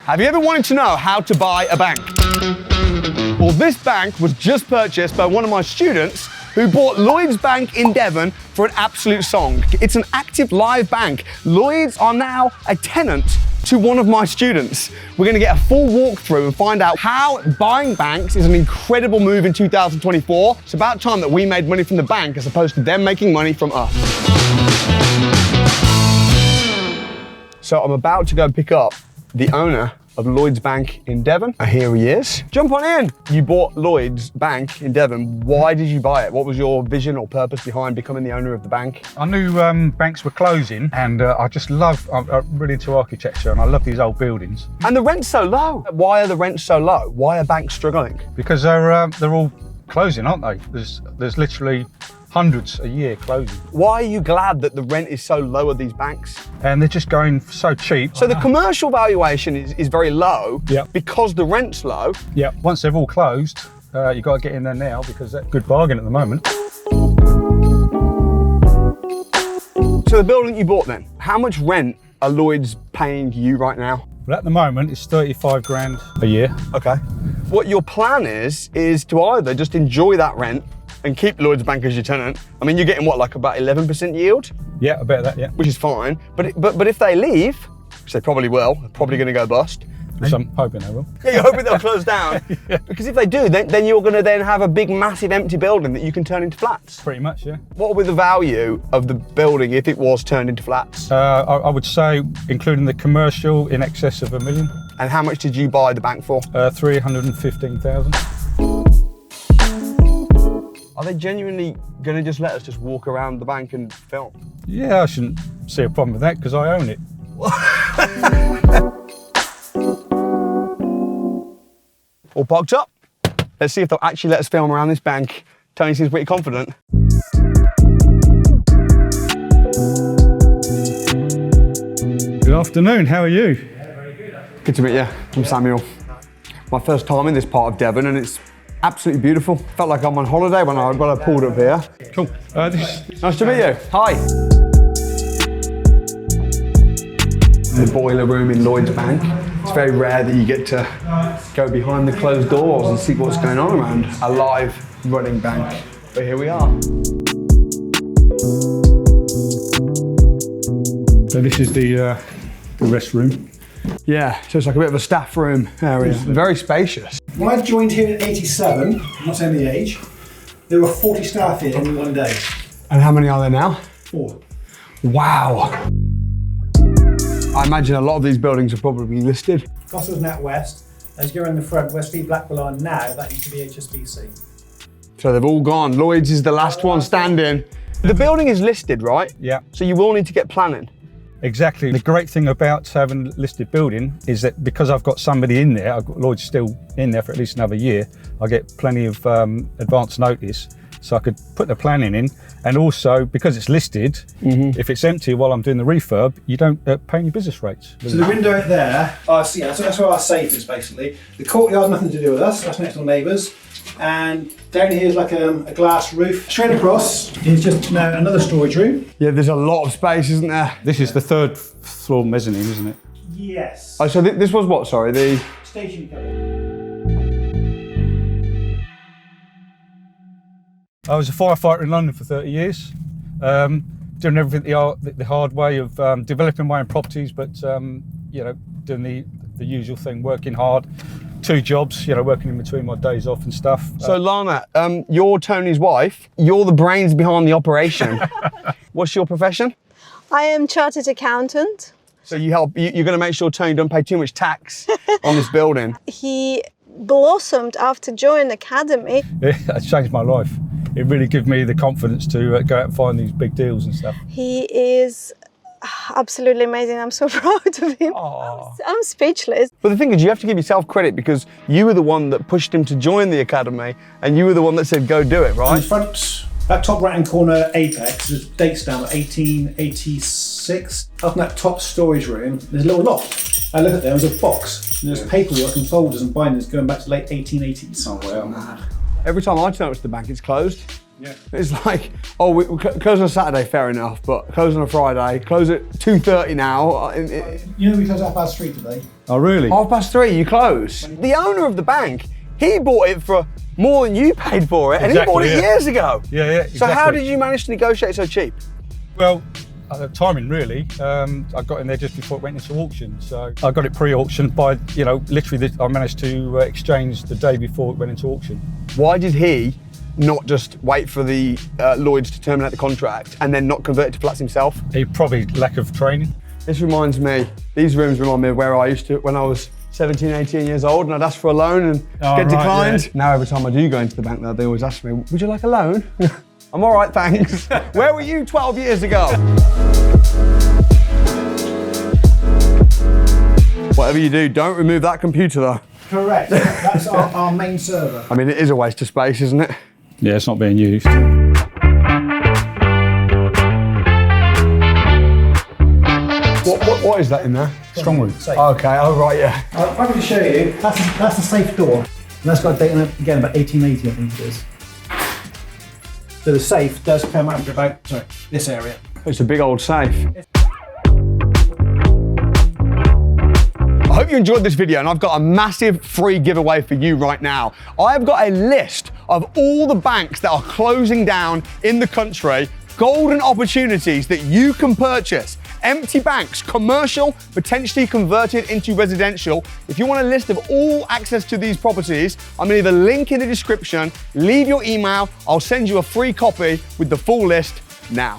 Have you ever wanted to know how to buy a bank? Well, this bank was just purchased by one of my students who bought Lloyds Bank in Devon for an absolute song. It's an active live bank. Lloyds are now a tenant to one of my students. We're gonna get a full walkthrough and find out how buying banks is an incredible move in 2024. It's about time that we made money from the bank as opposed to them making money from us. So I'm about to go pick up the owner of Lloyds Bank in Devon. Here he is. Jump on in. You bought Lloyds Bank in Devon. Why did you buy it? What was your vision or purpose behind becoming the owner of the bank? I knew banks were closing, and I'm really into architecture, and I love these old buildings. And the rent's so low. Why are the rents so low? Why are banks struggling? Because they're all closing, aren't they? There's literally hundreds a year closing. Why are you glad that the rent is so low at these banks? And they're just going so cheap. So the commercial valuation is very low because the rent's low. Yeah, once they've all closed, you've got to get in there now because that's a good bargain at the moment. So the building you bought then, how much rent are Lloyds paying you right now? Well, at the moment, it's 35 grand a year. Okay. What your plan is to either just enjoy that rent and keep Lloyds Bank as your tenant. I mean, you're getting what, like about 11% yield? Yeah, about that, yeah. Which is fine. But if they leave, which they probably will, they're probably going to go bust. Which I'm hoping they will. Yeah, you're hoping they'll close down. Yeah. Because if they do, then you're going to then have a big, massive empty building that you can turn into flats. Pretty much, yeah. What would the value of the building if it was turned into flats? I would say, including the commercial, in excess of $1 million. And how much did you buy the bank for? 315,000. Are they genuinely going to just let us just walk around the bank and film? Yeah, I shouldn't see a problem with that because I own it. All parked up. Let's see if they'll actually let us film around this bank. Tony seems pretty confident. Good afternoon, how are you? Yeah, very good. Good to meet you. I'm Samuel. My first time in this part of Devon and it's absolutely beautiful. Felt like I'm on holiday when I pulled up here. Cool. Nice to meet you. Hi. The boiler room in Lloyds Bank. It's very rare that you get to go behind the closed doors and see what's going on around a live running bank. But here we are. So this is the rest room. Yeah, so it's like a bit of a staff room area. Very spacious. When I joined here in '87, I'm not saying the age, there were 40 staff here in one day. And how many are there now? 4. Wow. I imagine a lot of these buildings are probably listed. Gossel's Net West, as you go in the front, Westfield Blackwell are now, that used to be HSBC. So they've all gone. Lloyds is the last one standing. The building is listed, right? Yeah. So you will need to get planning. Exactly. The great thing about having a listed building is that because I've got somebody in there, I've got Lloyd's still in there for at least another year, I get plenty of advance notice. So I could put the planning in, and also because it's listed, if it's empty while I'm doing the refurb, you don't pay any business rates. So the window out there, so that's where our safe is basically. The courtyard, nothing to do with us, that's next door neighbours. And down here is like a glass roof. Straight across is just now another storage room. Yeah, there's a lot of space, isn't there? This is the 3rd floor mezzanine, isn't it? Yes. Oh, so this was what, sorry? The Station code. I was a firefighter in London for 30 years, doing everything the hard way of developing my own properties, but you know, doing the usual thing, working hard, 2 jobs, you know, working in between my days off and stuff. So Lana, you're Tony's wife. You're the brains behind the operation. What's your profession? I am chartered accountant. So you're going to make sure Tony don't pay too much tax on this building. He blossomed after joining academy. It changed my life. It really gave me the confidence to go out and find these big deals and stuff. He is absolutely amazing. I'm so proud of him. I'm speechless. But the thing is, you have to give yourself credit because you were the one that pushed him to join the academy and you were the one that said, go do it, right? In front, that top right hand corner apex, there's date stamp 1886. Up in that top storage room, there's a little loft. I look at there, there's a box. And there's paperwork and folders and bindings going back to late 1880s. Oh, wow. Every time I turn up to the bank, it's closed. Yeah. It's like, oh, we close on a Saturday, fair enough, but close on a Friday, close at 2:30 now. You know we close at 3:30 today. Oh, really? 3:30, you close. The owner of the bank, he bought it for more than you paid for it, and he bought it years ago. Yeah, yeah, exactly. So how did you manage to negotiate so cheap? Well, timing really. I got in there just before it went into auction, so I got it pre-auctioned by, literally I managed to exchange the day before it went into auction. Why did he not just wait for the Lloyds to terminate the contract and then not convert it to flats himself? He probably lack of training. This reminds me, these rooms remind me of where I used to, when I was 17, 18 years old, and I'd ask for a loan and get declined. Yeah. Now every time I do go into the bank, they always ask me, would you like a loan? I'm all right, thanks. Where were you 12 years ago? Whatever you do, don't remove that computer though. Correct. That's our main server. I mean, it is a waste of space, isn't it? Yeah, it's not being used. What is that in there? Strong room. Safe. Okay, oh right, yeah. I'm happy to show you. That's the safe door. And that's got a date on it, again, about 1880, I think it is. So the safe does come up to about, this area. It's a big old safe. I hope you enjoyed this video, and I've got a massive free giveaway for you right now. I've got a list of all the banks that are closing down in the country, golden opportunities that you can purchase. Empty banks, commercial, potentially converted into residential. If you want a list of all access to these properties, I'm gonna leave a link in the description. Leave your email, I'll send you a free copy with the full list now.